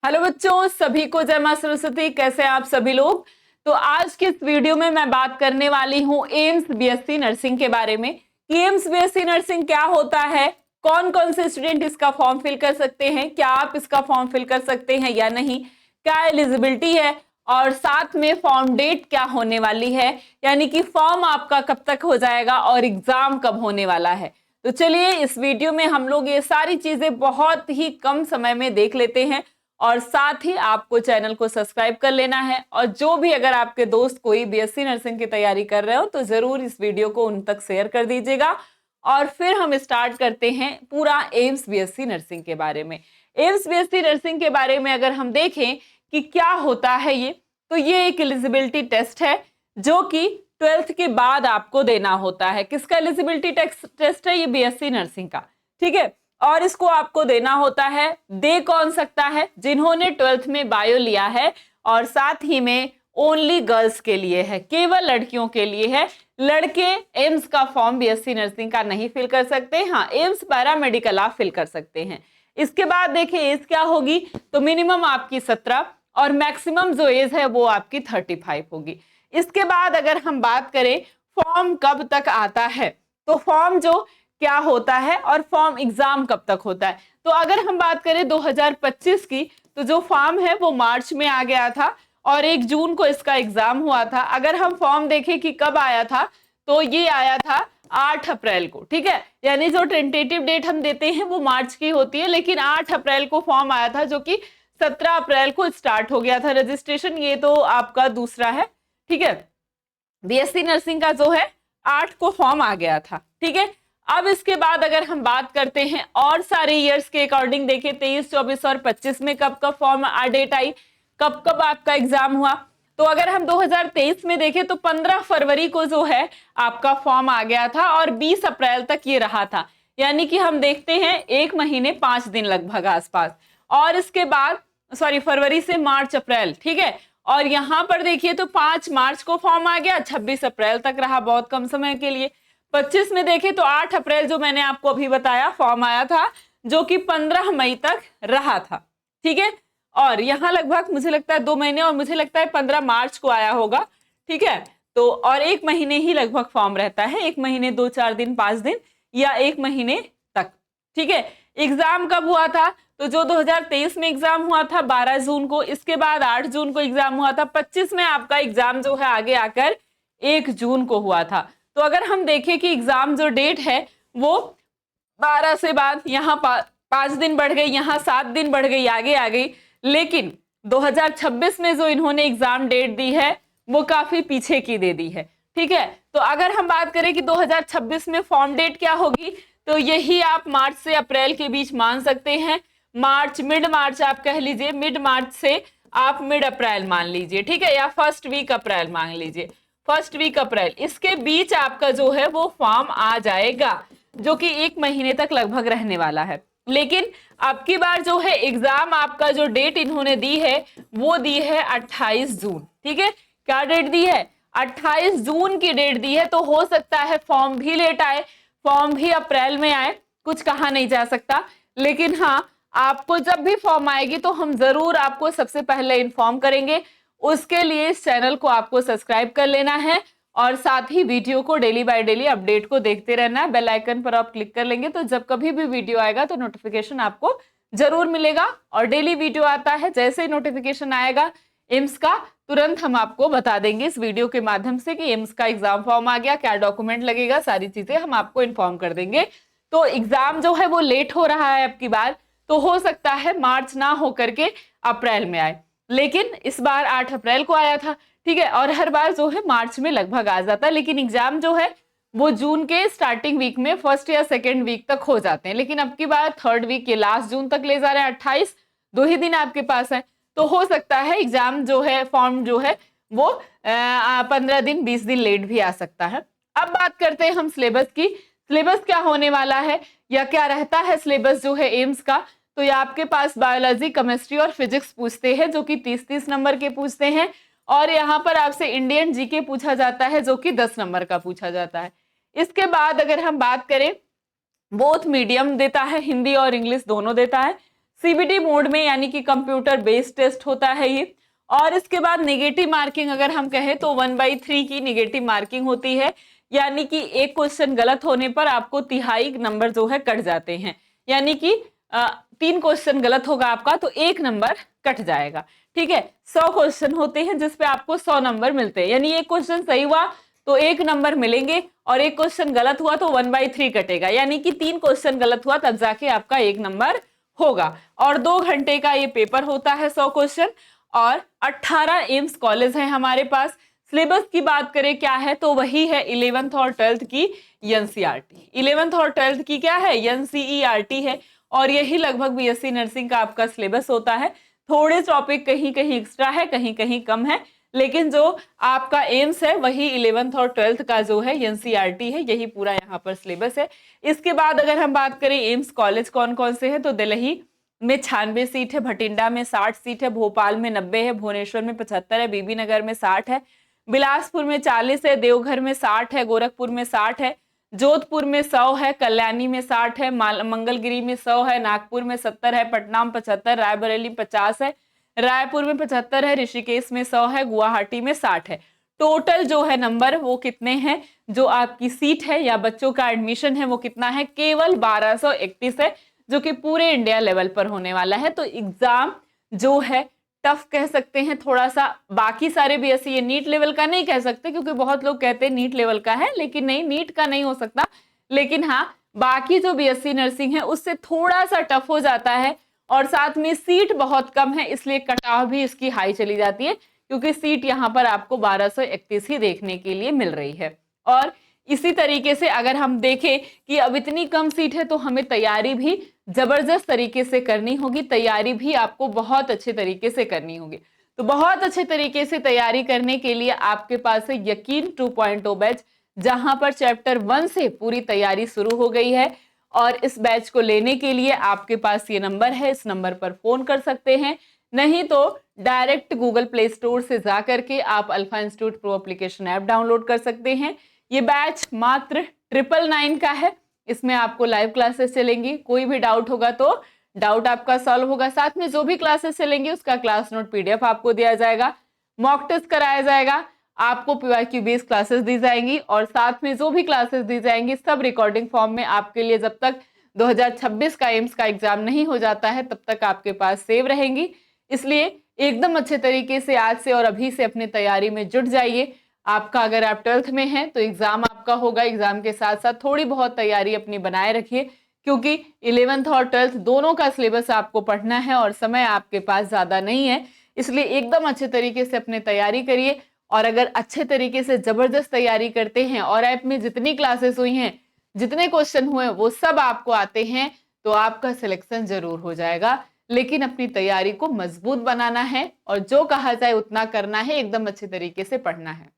Hello बच्चों, सभी को जय मां सरस्वती। कैसे आप सभी लोग। तो आज के इस वीडियो में मैं बात करने वाली हूं एम्स बीएससी नर्सिंग के बारे में कि एम्स बीएससी नर्सिंग क्या होता है, कौन कौन से स्टूडेंट इसका फॉर्म फिल कर सकते हैं, क्या आप इसका फॉर्म फिल कर सकते हैं या नहीं, क्या एलिजिबिलिटी है और साथ में फॉर्म डेट क्या होने वाली है, यानी कि फॉर्म आपका कब तक हो जाएगा और एग्जाम कब होने वाला है। तो चलिए इस वीडियो में हम लोग ये सारी चीजें बहुत ही कम समय में देख लेते हैं और साथ ही आपको चैनल को सब्सक्राइब कर लेना है। और जो भी अगर आपके दोस्त कोई बीएससी नर्सिंग की तैयारी कर रहे हो तो जरूर इस वीडियो को उन तक शेयर कर दीजिएगा। और फिर हम स्टार्ट करते हैं पूरा एम्स बीएससी नर्सिंग के बारे में। एम्स बीएससी नर्सिंग के बारे में अगर हम देखें कि क्या होता है ये, तो ये एक एलिजिबिलिटी टेस्ट है जो कि 12th के बाद आपको देना होता है। किसका एलिजिबिलिटी टेस्ट है? ये बीएससी नर्सिंग का, ठीक है। और इसको आपको देना होता है, दे कौन सकता है? जिन्होंने 12th में बायो लिया है और साथ ही में ओनली गर्ल्स के लिए है, केवल लड़कियों के लिए है। लड़के एम्स का फॉर्म बीएससी नर्सिंग का नहीं फिल कर सकते। हाँ, एम्स पैरामेडिकल आप फिल कर सकते हैं। इसके बाद देखिए एज क्या होगी, तो मिनिमम आपकी 17 और मैक्सिमम जो एज है वो आपकी 35 होगी। इसके बाद अगर हम बात करें फॉर्म कब तक आता है, तो फॉर्म जो क्या होता है और फॉर्म एग्जाम कब तक होता है। तो अगर हम बात करें 2025 की, तो जो फॉर्म है वो मार्च में आ गया था और 1 जून को इसका एग्जाम हुआ था। अगर हम फॉर्म देखें कि कब आया था, तो ये आया था 8 अप्रैल को, ठीक है। यानी जो टेंटेटिव डेट हम देते हैं वो मार्च की होती है, लेकिन 8 अप्रैल को फॉर्म आया था, जो कि 17 अप्रैल को स्टार्ट हो गया था रजिस्ट्रेशन। ये तो आपका दूसरा है, ठीक है। बीएससी नर्सिंग का जो है 8 को फॉर्म आ गया था, ठीक है। अब इसके बाद अगर हम बात करते हैं और सारे ईयर्स के अकॉर्डिंग देखें, 23, 24 और 25 में कब कब फॉर्म डेट आई, कब कब आपका एग्जाम हुआ। तो अगर हम 2023 में देखें तो 15 फरवरी को जो है आपका फॉर्म आ गया था और 20 अप्रैल तक ये रहा था। यानी कि हम देखते हैं 1 महीने 5 दिन लगभग आसपास। और इसके बाद फरवरी से मार्च अप्रैल, ठीक है। और यहां पर देखिए तो 5 मार्च को फॉर्म आ गया, 26 अप्रैल तक रहा, बहुत कम समय के लिए। 25 में देखें तो 8 अप्रैल जो मैंने आपको अभी बताया फॉर्म आया था, जो कि 15 मई तक रहा था, ठीक है। और यहाँ लगभग मुझे लगता है 2 महीने, और मुझे लगता है 15 मार्च को आया होगा, ठीक है। तो और 1 महीने ही लगभग फॉर्म रहता है, 1 महीने 2-4 दिन 5 दिन या 1 महीने तक, ठीक है। एग्जाम कब हुआ था? तो जो 2023 में एग्जाम हुआ था 12 जून को, इसके बाद 8 जून को एग्जाम हुआ था। 25 में आपका एग्जाम जो है आगे आकर 1 जून को हुआ था। तो अगर हम देखें कि एग्जाम जो डेट है वो 12 से बाद यहाँ 5 दिन बढ़ गई, यहाँ 7 दिन बढ़ गई, आगे आ गई। लेकिन 2026 में जो इन्होंने एग्जाम डेट दी है वो काफी पीछे की दे दी है, ठीक है। तो अगर हम बात करें कि 2026 में फॉर्म डेट क्या होगी, तो यही आप मार्च से अप्रैल के बीच मान सकते हैं। मार्च, मिड मार्च आप कह लीजिए, मिड मार्च से आप मिड अप्रैल मान लीजिए, ठीक है, या फर्स्ट वीक अप्रैल मान लीजिए, फर्स्ट वीक अप्रैल, इसके बीच आपका जो है वो फॉर्म आ जाएगा, जो कि 1 महीने तक लगभग रहने वाला है। लेकिन अब की बार जो है एग्जाम आपका जो डेट इन्होंने दी है वो दी है 28 जून, ठीक है। क्या डेट दी है? 28 जून की डेट दी है। तो हो सकता है फॉर्म भी लेट आए, फॉर्म भी अप्रैल में आए, कुछ कहा नहीं जा सकता। लेकिन हाँ, आपको जब भी फॉर्म आएगी तो हम जरूर आपको सबसे पहले इन्फॉर्म करेंगे। उसके लिए इस चैनल को आपको सब्सक्राइब कर लेना है और साथ ही वीडियो को डेली बाय डेली अपडेट को देखते रहना है। बेल आइकन पर आप क्लिक कर लेंगे तो जब कभी भी वीडियो आएगा तो नोटिफिकेशन आपको जरूर मिलेगा। और डेली वीडियो आता है, जैसे ही नोटिफिकेशन आएगा एम्स का, तुरंत हम आपको बता देंगे इस वीडियो के माध्यम से कि एम्स का एग्जाम फॉर्म आ गया, क्या डॉक्यूमेंट लगेगा, सारी चीजें हम आपको इन्फॉर्म कर देंगे। तो एग्जाम जो है वो लेट हो रहा है अब की बार, तो हो सकता है मार्च ना हो करके अप्रैल में आए, लेकिन इस बार 8 अप्रैल को आया था, ठीक है। और हर बार जो है मार्च में लगभग आ जाता है, लेकिन एग्जाम जो है वो जून के स्टार्टिंग वीक में, फर्स्ट या सेकेंड वीक तक हो जाते हैं। लेकिन अब की बार 3rd वीक के लास्ट जून तक ले जा रहे हैं, 28, 2 ही दिन आपके पास है। तो हो सकता है एग्जाम जो है, फॉर्म जो है वो 15 दिन 20 दिन लेट भी आ सकता है। अब बात करते हैं हम सिलेबस की। सिलेबस क्या होने वाला है या क्या रहता है सिलेबस जो है एम्स का। तो ये आपके पास बायोलॉजी, केमिस्ट्री और फिजिक्स पूछते हैं, जो कि 30-30 नंबर के पूछते हैं। और यहाँ पर आपसे इंडियन जीके पूछा जाता है, जो कि 10 नंबर का पूछा जाता है। इसके बाद अगर हम बात करें, बोथ मीडियम देता है, हिंदी और इंग्लिश दोनों देता है। सीबीटी मोड में, यानी कि कंप्यूटर बेस्ड टेस्ट होता है ये। और इसके बाद नेगेटिव मार्किंग अगर हम कहें तो 1/3 की नेगेटिव मार्किंग होती है, यानी कि एक क्वेश्चन गलत होने पर आपको तिहाई नंबर जो है कट जाते हैं, यानी कि 3 क्वेश्चन गलत होगा आपका तो 1 नंबर कट जाएगा। ठीक है, 100 क्वेश्चन होते हैं जिसपे आपको 100 नंबर मिलते हैं, यानी एक क्वेश्चन सही हुआ तो 1 नंबर मिलेंगे और एक क्वेश्चन गलत हुआ तो 1/3 कटेगा, यानी कि 3 क्वेश्चन गलत हुआ तब जाके आपका 1 नंबर होगा। और 2 घंटे का ये पेपर होता है, 100 क्वेश्चन। और 18 एम्स कॉलेज है हमारे पास। सिलेबस की बात करें क्या है तो वही है 11th और 12th की एनसीईआरटी। 11th और 12th की क्या है, एनसीईआरटी है। और यही लगभग बीएससी नर्सिंग का आपका सिलेबस होता है। थोड़े टॉपिक कहीं कहीं एक्स्ट्रा है, कहीं कहीं कम है, लेकिन जो आपका एम्स है वही 11th और 12th का जो है एनसीईआरटी है, यही पूरा यहाँ पर सिलेबस है। इसके बाद अगर हम बात करें एम्स कॉलेज कौन कौन से हैं तो दिल्ली में 96 सीट है, भटिंडा में 60 सीट है, भोपाल में 90 है, भुवनेश्वर में 75 है, बीबी नगर में 60 है, बिलासपुर में 40 है, देवघर में 60 है, गोरखपुर में 60 है, जोधपुर में 100 है, कल्याणी में 60 है, मंगलगिरी में 100 है, नागपुर में 70 है, पटना में 75, रायबरेली में 50 है, रायपुर में 75 है, ऋषिकेश में 100 है, गुवाहाटी में 60 है। टोटल जो है नंबर वो कितने हैं, जो आपकी सीट है या बच्चों का एडमिशन है वो कितना है, केवल 1231 है, जो कि पूरे इंडिया लेवल पर होने वाला है। तो एग्जाम जो है टफ कह सकते हैं थोड़ा सा, बाकी सारे बीएससी, ये नीट लेवल का नहीं कह सकते क्योंकि बहुत लोग कहते हैं नीट लेवल का है, लेकिन नहीं, नीट का नहीं हो सकता। लेकिन हाँ, बाकी जो बीएससी नर्सिंग है उससे थोड़ा सा टफ हो जाता है। और साथ में सीट बहुत कम है, इसलिए कट ऑफ भी इसकी हाई चली जाती है, क्योंकि सीट यहाँ पर आपको 1231 ही देखने के लिए मिल रही है। और इसी तरीके से अगर हम देखें कि अब इतनी कम सीट है तो हमें तैयारी भी जबरदस्त तरीके से करनी होगी, तैयारी भी आपको बहुत अच्छे तरीके से करनी होगी। तो बहुत अच्छे तरीके से तैयारी करने के लिए आपके पास है यकीन 2.0 बैच, जहां पर चैप्टर 1 से पूरी तैयारी शुरू हो गई है। और इस बैच को लेने के लिए आपके पास ये नंबर है, इस नंबर पर फोन कर सकते हैं, नहीं तो डायरेक्ट गूगल प्ले स्टोर से जाकर के आप alpha institute pro application app download कर सकते हैं। ये बैच मात्र 999 का है, इसमें आपको लाइव क्लासेस चलेंगी, कोई भी डाउट होगा तो डाउट आपका सॉल्व होगा, साथ में जो भी क्लासेस चलेंगी उसका क्लास नोट पीडीएफ आपको दिया जाएगा, मॉक टेस्ट कराया जाएगा, आपको पीवाईक्यू बेस्ड क्लासेस दी जाएंगी, और साथ में जो भी क्लासेस दी जाएंगी सब रिकॉर्डिंग फॉर्म में आपके लिए जब तक 2026 का एम्स का एग्जाम नहीं हो जाता है तब तक आपके पास सेव रहेंगी। इसलिए एकदम अच्छे तरीके से आज से और अभी से अपनी तैयारी में जुट जाइए। आपका अगर आप 12th में हैं तो एग्जाम आपका होगा, एग्जाम के साथ साथ थोड़ी बहुत तैयारी अपनी बनाए रखिए, क्योंकि 11th और 12th दोनों का सिलेबस आपको पढ़ना है और समय आपके पास ज्यादा नहीं है, इसलिए एकदम अच्छे तरीके से अपनी तैयारी करिए। और अगर अच्छे तरीके से जबरदस्त तैयारी करते हैं और ऐप में जितनी क्लासेस हुई हैं, जितने क्वेश्चन हुए वो सब आपको आते हैं, तो आपका सिलेक्शन जरूर हो जाएगा। लेकिन अपनी तैयारी को मजबूत बनाना है और जो कहा जाए उतना करना है, एकदम अच्छे तरीके से पढ़ना है।